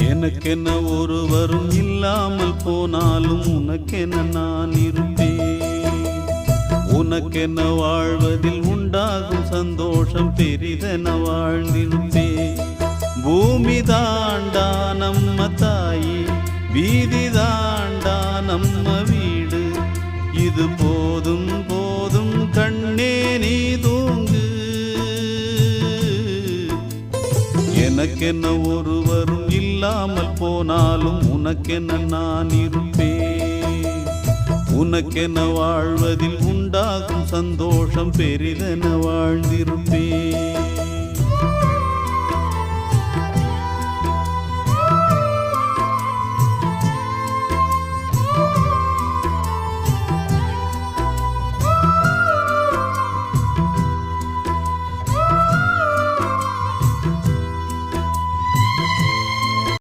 எனக்கென்ன ஒருவரும் இல்லாமல் போனாலும் உனக்கென நான் இருப்பேன். உனக்கென்ன வாழ்வதில் உண்டாகும் சந்தோஷம் பெரிதென வாழ்ந்திருப்பேன். பூமி தாண்டா நம்ம தாயி, வீதி தாண்டா நம்ம வீடு. இது போதும் போதும் கண்ணே நீ தூங்கு. எனக்கென்ன ஒருவரும் இல்லாமல் போனாலும் உனக்கென்ன நான் இருப்பேன். உனக்கென்ன வாழ்வதில் உண்டாகும் சந்தோஷம் பெரிதென வாழ்ந்திருப்பேன்.